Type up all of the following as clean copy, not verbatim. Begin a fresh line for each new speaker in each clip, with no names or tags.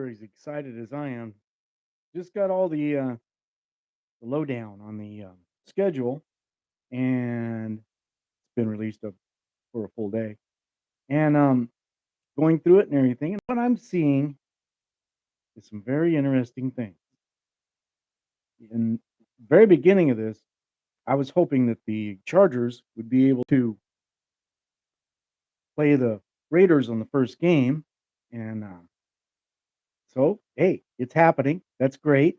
as excited as I am. Just got all the lowdown on the schedule, and it's been released for a full day. And going through it and everything, and what I'm seeing is some very interesting things. In the very beginning of this, I was hoping that the Chargers would be able to play the Raiders on the first game, and so hey, it's happening. That's great,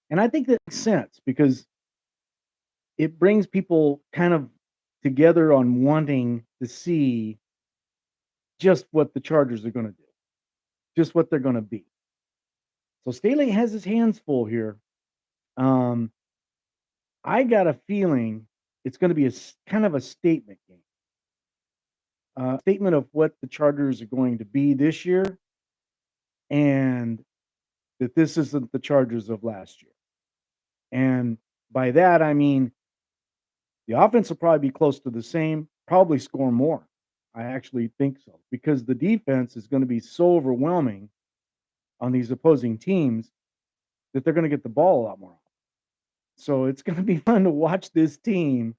and I think that makes sense because it brings people kind of together on wanting to see just what the Chargers are gonna do, just what they're gonna be. So Staley has his hands full here. Um, I got a feeling it's gonna be kind of a statement game, statement of what the Chargers are going to be this year, and that this isn't the Chargers of last year. And by that, I mean the offense will probably be close to the same, probably score more. I actually think so because the defense is going to be so overwhelming on these opposing teams that they're going to get the ball a lot more. So it's going to be fun to watch this team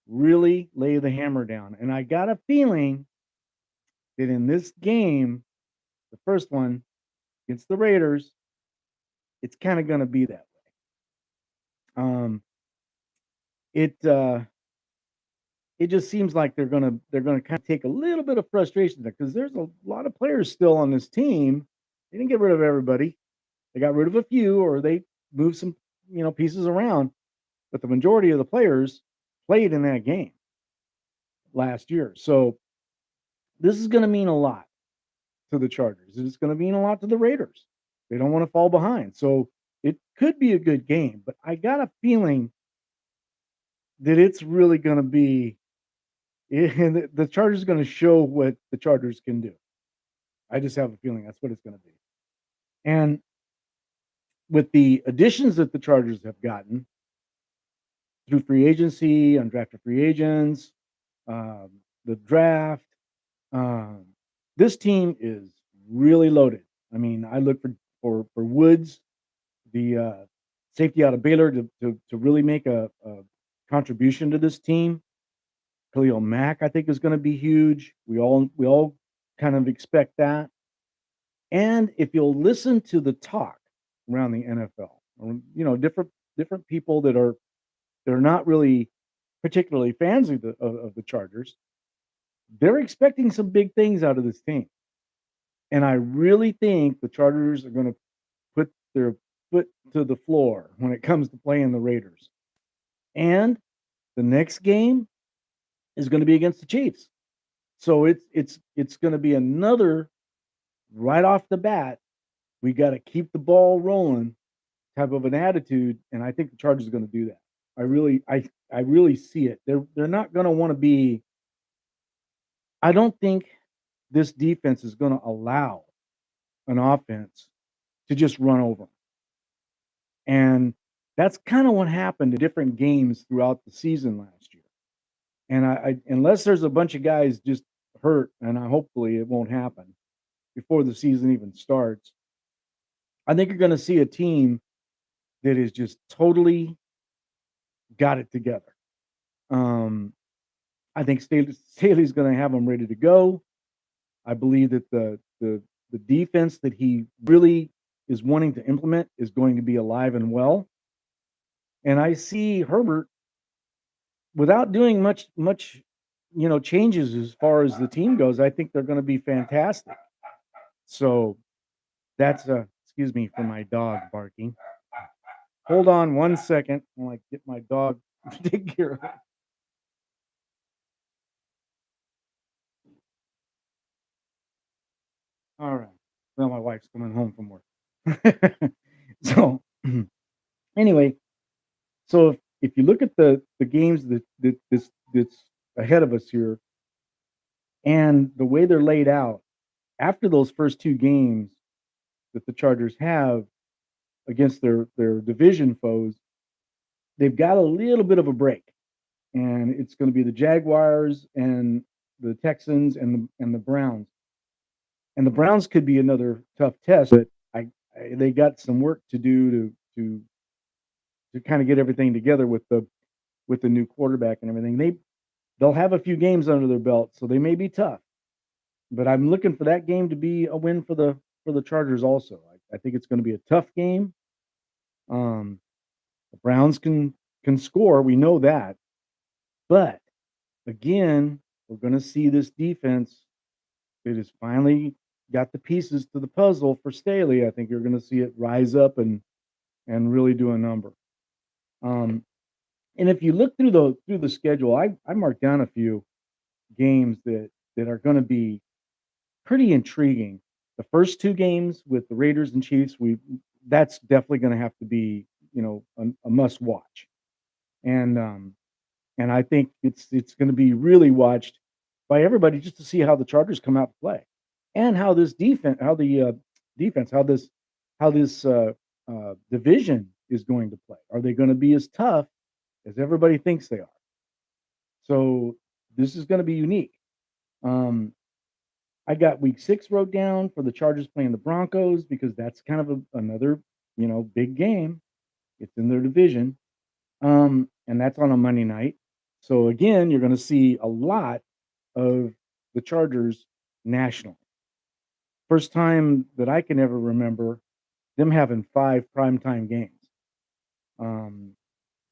really lay the hammer down. And I got a feeling that in this game, the first one against the Raiders, it's kind of going to be that way. It it just seems like they're gonna kind of take a little bit of frustration there because there's a lot of players still on this team. They didn't get rid of everybody. They got rid of a few, or they moved some pieces around, but the majority of the players played in that game last year. So this is going to mean a lot to the Chargers. It's going to mean a lot to the Raiders. They don't want to fall behind. So it could be a good game, but I got a feeling that it's really going to be and the Chargers are going to show what the Chargers can do. I just have a feeling that's what it's going to be. And with the additions that the Chargers have gotten through free agency, undrafted free agents, um, the draft, um, this team is really loaded. I mean, I look for Woods, the safety out of Baylor, to really make a contribution to this team. Khalil Mack, I think, is going to be huge. We all kind of expect that. And if you'll listen to the talk around the NFL, or, different people that are not really particularly fans of the Chargers, they're expecting some big things out of this team. And I really think the Chargers are going to put their foot to the floor when it comes to playing the Raiders. And the next game is going to be against the Chiefs. So it's going to be another right off the bat. We got to keep the ball rolling type of an attitude, and I think the Chargers are going to do that. I really see it. They're not going to want to be. I don't think this defense is going to allow an offense to just run over them. And that's kind of what happened to different games throughout the season last year. And I unless there's a bunch of guys just hurt, and hopefully it won't happen before the season even starts, I think you're going to see a team that is just totally got it together. Um, I think Staley's going to have them ready to go. I believe that the defense that he really is wanting to implement is going to be alive and well. And I see Herbert without doing much changes as far as the team goes. I think they're going to be fantastic. So that's excuse me for my dog barking. Hold on one second while I get my dog to take care of it. All right. Well, my wife's coming home from work. So anyway, so if you look at the games that's ahead of us here and the way they're laid out, after those first two games that the Chargers have against their division foes, they've got a little bit of a break. And it's going to be the Jaguars and the Texans and the Browns. And the Browns could be another tough test, but they got some work to do to kind of get everything together with the new quarterback and everything. They'll have a few games under their belt, so they may be tough. But I'm looking for that game to be a win for the Chargers also. I think it's going to be a tough game. The Browns can score, we know that. But again, we're going to see this defense that has finally got the pieces to the puzzle for Staley. I think you're going to see it rise up and really do a number. Um, and if you look through the schedule, I marked down a few games that are going to be pretty intriguing. The first two games with the Raiders and Chiefs, we that's definitely going to have to be a must watch, and and I think it's going to be really watched by everybody just to see how the Chargers come out to play, and how this defense, how this division is going to play. Are they going to be as tough as everybody thinks they are? So this is going to be unique. Um, I got week 6 wrote down for the Chargers playing the Broncos because that's kind of another, big game. It's in their division. And that's on a Monday night. So again, you're going to see a lot of the Chargers nationally. First time that I can ever remember them having 5 primetime games. Um,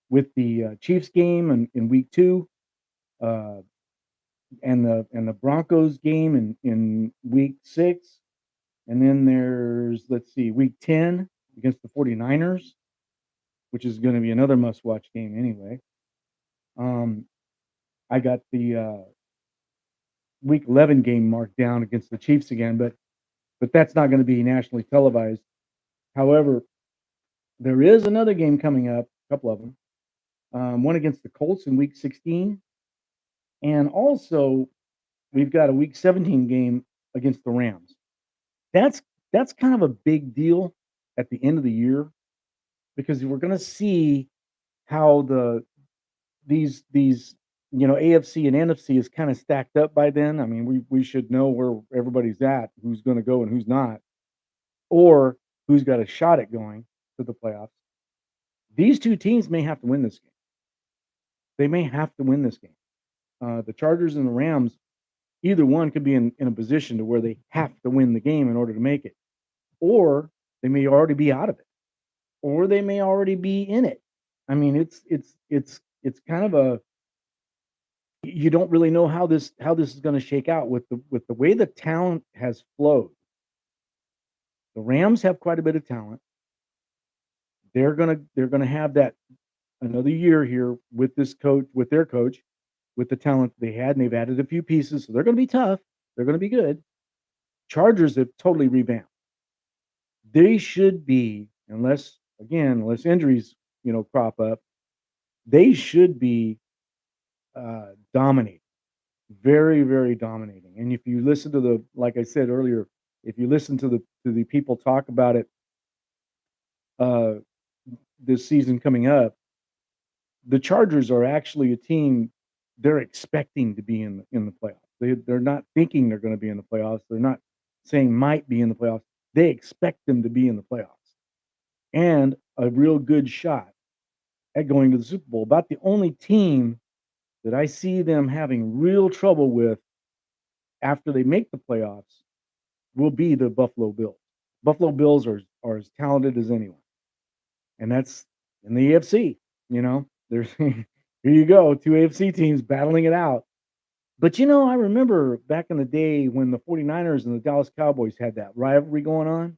with the Chiefs game in week 2, uh, and the Broncos game in week 6. And then there's, let's see, week 10 against the 49ers, which is going to be another must watch game anyway. Um, I got the week 11 game marked down against the Chiefs again, but that's not going to be nationally televised. However, there is another game coming up, a couple of them. One against the Colts in week 16, and also we've got a week 17 game against the Rams. That's that's kind of a big deal at the end of the year because we're going to see how these AFC and NFC is kind of stacked up by then. I mean, we should know where everybody's at, who's going to go and who's not, or who's got a shot at going to the playoffs. These two teams may have to win this game. They may have to win this game. The Chargers and the Rams, either one could be in a position to where they have to win the game in order to make it, or they may already be out of it, or they may already be in it. I mean, it's kind of a you don't really know how this is going to shake out with the way the talent has flowed. The Rams have quite a bit of talent. They're gonna have that another year here with this coach, with their coach, with the talent they had, and they've added a few pieces, so they're gonna be tough. They're gonna be good. Chargers have totally revamped. They should be, unless injuries, crop up, they should be dominating. Very, very dominating. And if you listen to like I said earlier, if you listen to the people talk about it, uh, this season coming up, the Chargers are actually a team they're expecting to be in the playoffs. They're not thinking they're going to be in the playoffs. They're not saying might be in the playoffs. They expect them to be in the playoffs and a real good shot at going to the Super Bowl. About the only team that I see them having real trouble with after they make the playoffs will be the Buffalo Bills. Buffalo Bills are as talented as anyone, and that's in the AFC. There's here you go, two AFC teams battling it out. But I remember back in the day when the 49ers and the Dallas Cowboys had that rivalry going on.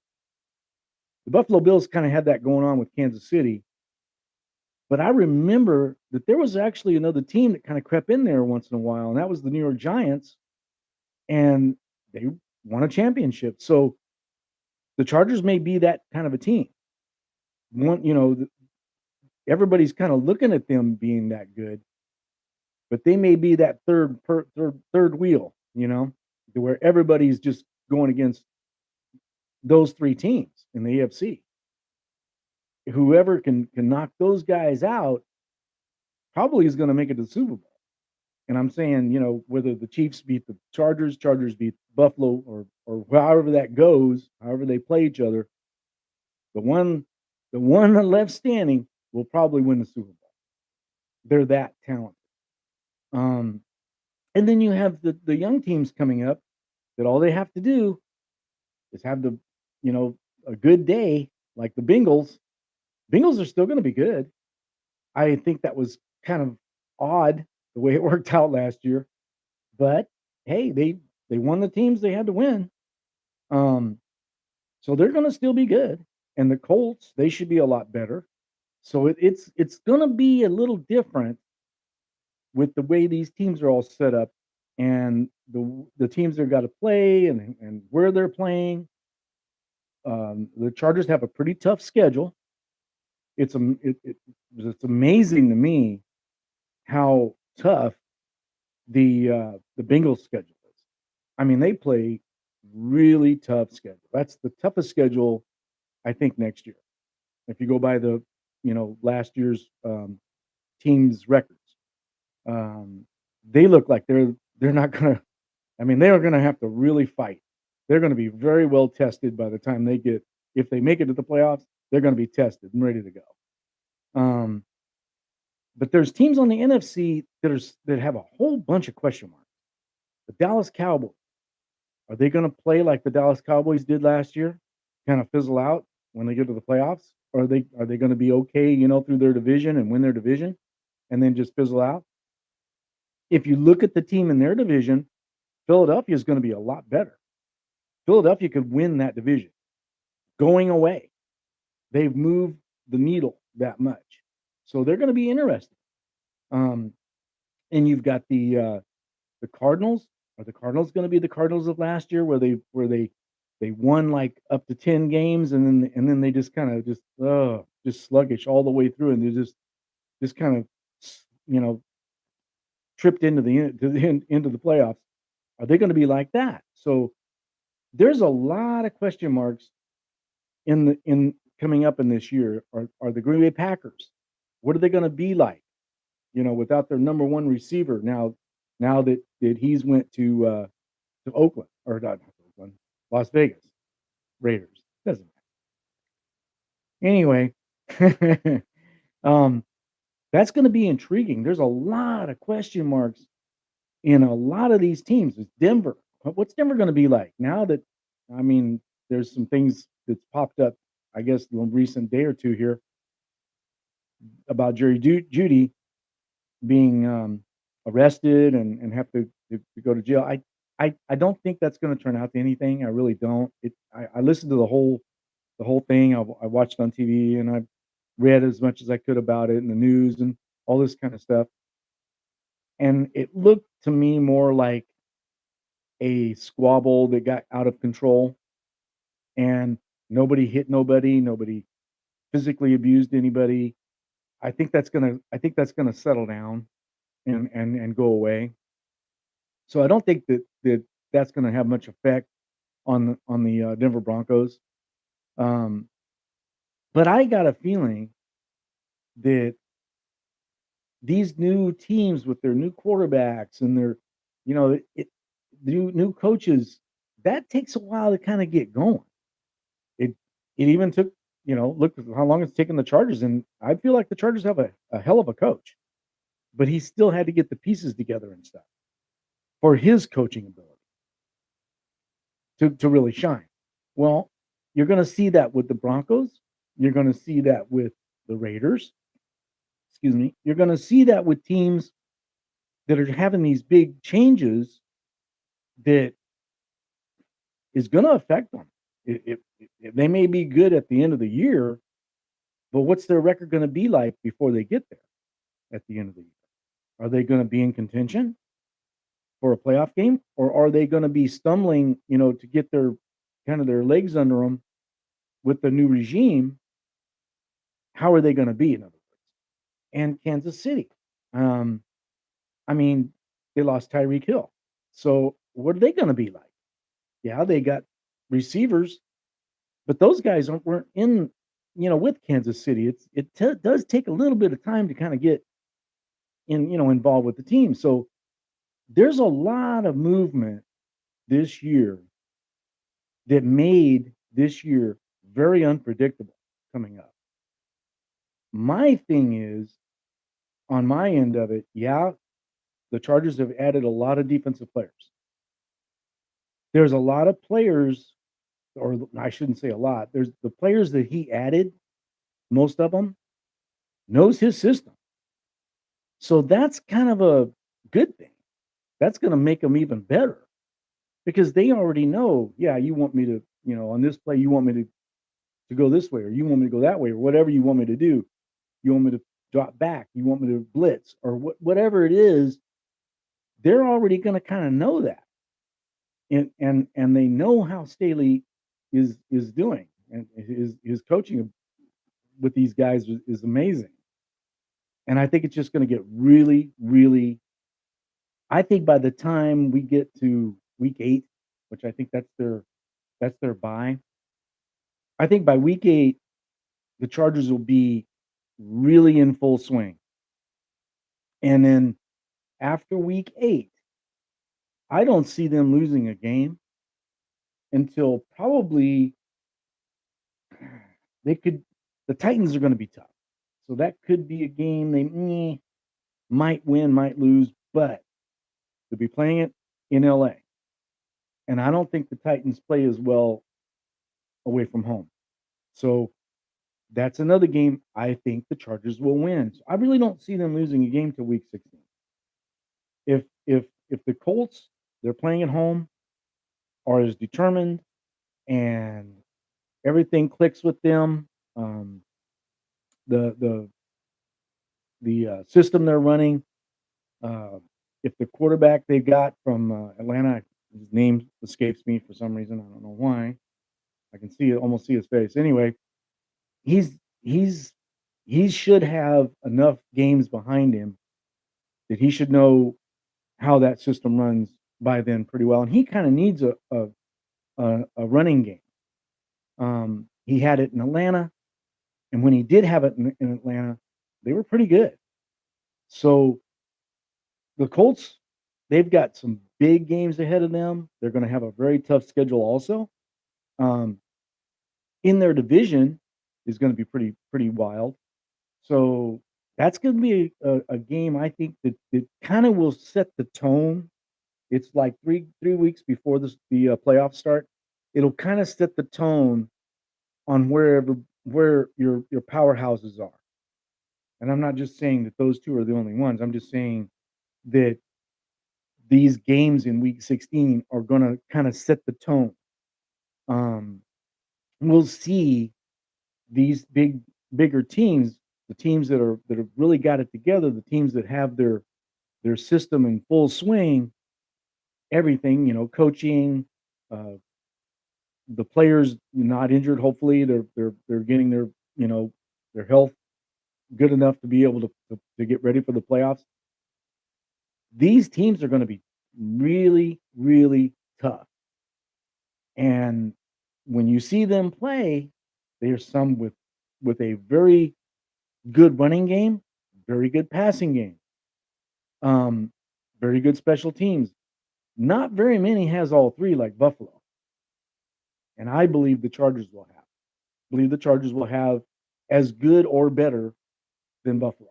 The Buffalo Bills kind of had that going on with Kansas City. But I remember that there was actually another team that kind of crept in there once in a while, and that was the New York Giants, and they won a championship. So the Chargers may be that kind of a team. Everybody's kind of looking at them being that good, but they may be that third wheel, to where everybody's just going against those 3 teams in the AFC. Whoever can knock those guys out probably is going to make it to the Super Bowl. And I'm saying, whether the Chiefs beat the Chargers beat Buffalo, or however that goes, however they play each other, The one left standing will probably win the Super Bowl. They're that talented. Um, and then you have the young teams coming up that all they have to do is have you know, a good day, like the Bengals. Bengals are still going to be good. I think that was kind of odd the way it worked out last year, but hey, they won the teams they had to win. Um, so they're going to still be good. And the Colts, they should be a lot better. So it's going to be a little different with the way these teams are all set up and the teams they've got to play and where they're playing. The Chargers have a pretty tough schedule. It's amazing to me how tough the Bengals schedule is. I mean, they play really tough schedule. That's the toughest schedule I think next year. If you go by the last year's teams records, um, they look like they're not gonna. I mean, they are gonna have to really fight. They're gonna be very well tested by the time they get if they make it to the playoffs. They're gonna be tested and ready to go. Um, but there's teams on the NFC that have a whole bunch of question marks. The Dallas Cowboys, are they going to play like the Dallas Cowboys did last year? Kind of fizzle out when they get to the playoffs? Or are they going to be okay, through their division and win their division and then just fizzle out? If you look at the team in their division, Philadelphia is going to be a lot better. Philadelphia could win that division going away. They've moved the needle that much. So they're going to be interesting. Um, and you've got the Cardinals. Are the Cardinals going to be the Cardinals of last year, where they won like up to 10 games, and then they just kind of just sluggish all the way through, and they just kind of tripped into the playoffs? Are they going to be like that? So there's a lot of question marks in coming up in this year. Are the Green Bay Packers? What are they going to be like? Without their number one receiver now that he's went to Oakland or not Oakland, Las Vegas Raiders. Doesn't matter. Anyway, um, that's going to be intriguing. There's a lot of question marks in a lot of these teams. It's Denver. What's Denver going to be like now that? I mean, there's some things that's popped up. I guess the recent day or two here about Jerry Judy being arrested and have to go to jail. I don't think that's going to turn out to anything. I really don't. I listened to the whole thing. I watched on TV and I read as much as I could about it in the news and all this kind of stuff. And it looked to me more like a squabble that got out of control, and nobody hit nobody, nobody physically abused anybody. I think that's gonna settle down and go away. So I don't think that's gonna have much effect on the Denver Broncos. Um, but I got a feeling that these new teams with their new quarterbacks and their, new coaches, that takes a while to kind of get going. It it even took, look at how long it's taken the Chargers, and I feel like the Chargers have a hell of a coach, but he still had to get the pieces together and stuff for his coaching ability to really shine. Well, you're going to see that with the Broncos. You're going to see that with the Raiders. Excuse me. You're going to see that with teams that are having these big changes that is going to affect them. They may be good at the end of the year, but what's their record going to be like before they get there at the end of the year? Are they going to be in contention for a playoff game, or are they going to be stumbling, to get their legs under them with the new regime? How are they going to be, in other words? And Kansas City, um, I mean, they lost Tyreek Hill, so what are they going to be like? Yeah, they got receivers, but those guys weren't in, with Kansas City. Does take a little bit of time to kind of get involved with the team. So there's a lot of movement this year that made this year very unpredictable. coming up. My thing is, on my end of it, yeah, the Chargers have added a lot of defensive players. There's a lot of players, or I shouldn't say a lot. There's the players that he added, most of them knows his system. So that's kind of a good thing. That's going to make them even better because they already know, yeah, you want me to, on this play, you want me to go this way, or you want me to go that way, or whatever you want me to do. You want me to drop back, you want me to blitz, or whatever it is. They're already going to kind of know that, and they know how Staley is doing, and his coaching with these guys is amazing. And I think it's just going to get really, really. I think by the time we get to week 8, which I think that's their bye, I think by week 8 the Chargers will be really in full swing. And then after week 8, I don't see them losing a game until probably they could. The Titans are going to be tough, so that could be a game they might win, might lose, but they'll be playing it in LA. And I don't think the Titans play as well away from home. So that's another game I think the Chargers will win. So I really don't see them losing a game till week 16. If the Colts, they're playing at home, are as determined and everything clicks with them, the system they're running, uh, if the quarterback they got from Atlanta, his name escapes me for some reason, I don't know why. I can see it, almost see his face. Anyway, he's he's he should have enough games behind him that he should know how that system runs by then pretty well. And he kind of needs a running game. He had it in Atlanta, and when he did have it in Atlanta, they were pretty good. So the Colts, they've got some big games ahead of them. They're going to have a very tough schedule also. Um, in their division is going to be pretty wild. So that's going to be a game I think that kind of will set the tone. It's like three weeks before the playoffs start. It'll kind of set the tone on where your powerhouses are. And I'm not just saying that those two are the only ones. I'm just saying that these games in week 16 are going to kind of set the tone. Um, we'll see these bigger teams, the teams that have really got it together, the teams that have their system in full swing, everything, coaching, uh, the players not injured. Hopefully, they're getting their health good enough to be able to get ready for the playoffs. These teams are going to be really, really tough. And when you see them play, there's some with a very good running game, very good passing game, um, very good special teams. Not very many has all three like Buffalo, and I believe the Chargers will have. Believe the Chargers will have as good or better than Buffalo.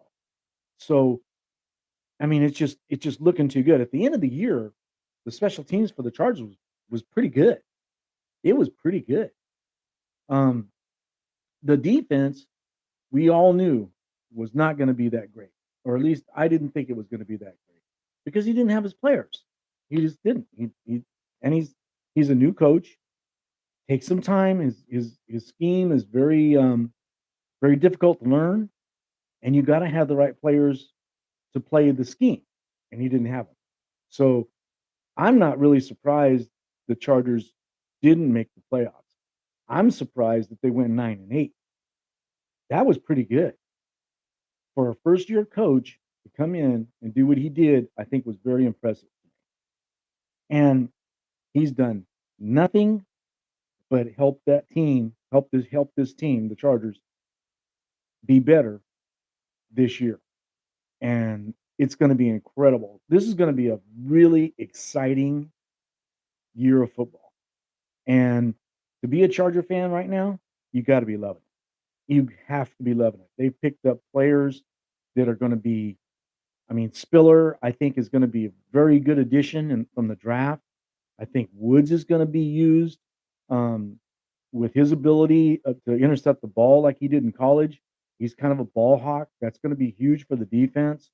So, I mean, it's just looking too good. At the end of the year, the special teams for the Chargers was pretty good. It was pretty good. Um, the defense we all knew was not going to be that great, or at least I didn't think it was going to be that great because he didn't have his players. He just didn't. And he's a new coach. Takes some time. His scheme is very difficult to learn, and you got to have the right players to play the scheme, and he didn't have them. So I'm not really surprised the Chargers didn't make the playoffs. I'm surprised that they went 9-8. That was pretty good for a first year coach to come in and do what he did. I think was very impressive, and he's done nothing but help this team, the Chargers, be better this year. And it's going to be incredible. This is going to be a really exciting year of football. And to be a Charger fan right now, you got to be loving it. You have to be loving it. They've picked up players that are gonna be I mean, Spiller, I think, is gonna be a very good addition from the draft. I think Woods is gonna be used, um, with his ability, to intercept the ball like he did in college. He's kind of a ball hawk. That's gonna be huge for the defense.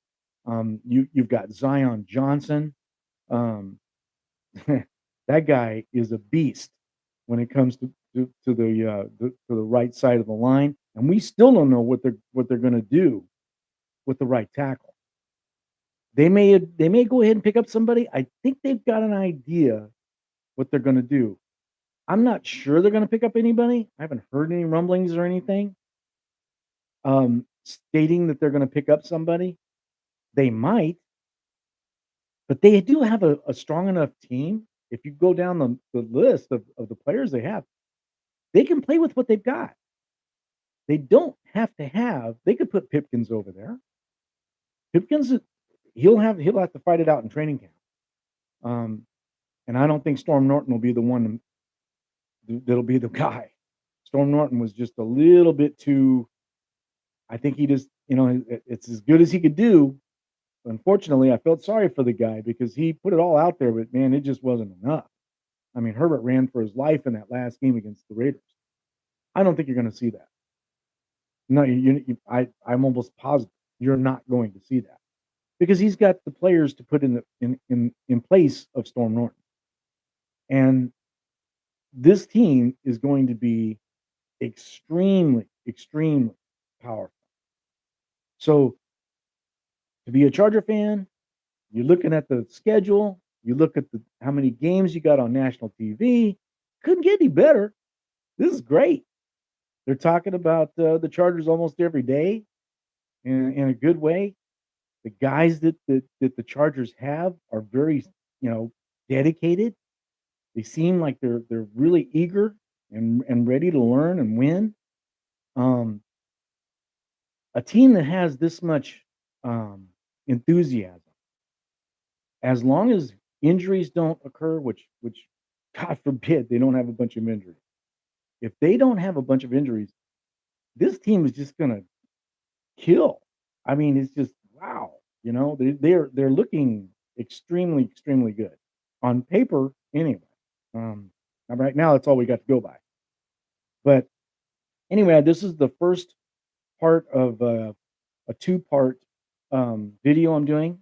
You've got Zion Johnson. Um, that guy is a beast when it comes to the right side of the line, and we still don't know what they're gonna do with the right tackle. They may go ahead and pick up somebody. I think they've got an idea what they're gonna do. I'm not sure they're gonna pick up anybody. I haven't heard any rumblings or anything, stating that they're gonna pick up somebody. They might, but they do have a strong enough team. If you go down the list of the players they have, they can play with what they've got. They don't have to have they could put Pipkins over there. Pipkins, he'll have to fight it out in training camp. Um, and I don't think Storm Norton will be the one that'll be the guy. Storm Norton was just a little bit too. I think he just, it's as good as he could do. Unfortunately, I felt sorry for the guy because he put it all out there, but man, it just wasn't enough. I mean, Herbert ran for his life in that last game against the Raiders. I don't think you're going to see that. No, I'm almost positive you're not going to see that because he's got the players to put in place of Storm Norton, and this team is going to be extremely, extremely powerful. So to be a Charger fan, you're looking at the schedule, you look at how many games you got on national TV. Couldn't get any better. This is great. They're talking about the Chargers almost every day in a good way. The guys that the Chargers have are very, you know, dedicated. They seem like they're really eager and ready to learn and win. Um, a team that has this much enthusiasm, as long as injuries don't occur, which God forbid they don't have a bunch of injuries. If they don't have a bunch of injuries, this team is just gonna kill. I mean, it's just wow. They're looking extremely, extremely good on paper anyway. Um, right now, that's all we got to go by. But anyway, this is the first part of a two-part video I'm doing.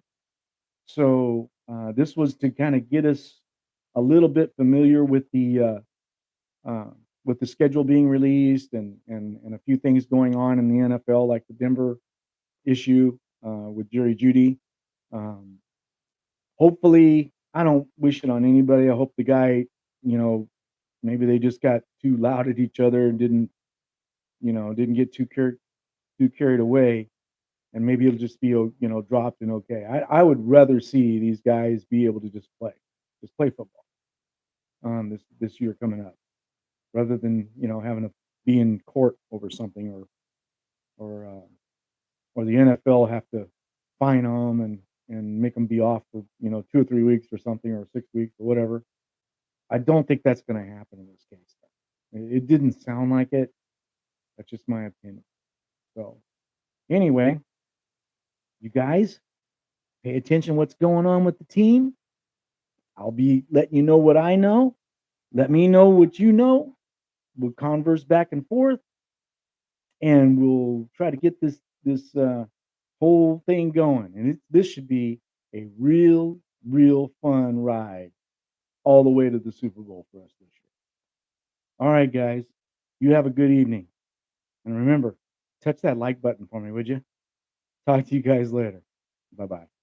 So this was to kind of get us a little bit familiar with the schedule being released and a few things going on in the NFL, like the Denver issue with Jerry Judy. Um, Hopefully, I don't wish it on anybody. I hope the guy, you know, maybe they just got too loud at each other and didn't get too carried away, and maybe it'll just be dropped and okay. I would rather see these guys be able to just play football this year coming up, rather than having to be in court over something or uh, or the NFL have to fine them and make them be off for 2 or 3 weeks or something or 6 weeks or whatever. I don't think that's going to happen in this case. It didn't sound like it. That's just my opinion. So anyway, you guys pay attention what's going on with the team. I'll be letting you know what I know. Let me know what you know. We'll converse back and forth, and we'll try to get this whole thing going. And this should be a real fun ride all the way to the Super Bowl for us this year. All right, guys, you have a good evening, and remember, touch that like button for me, would you? Talk to you guys later. Bye bye.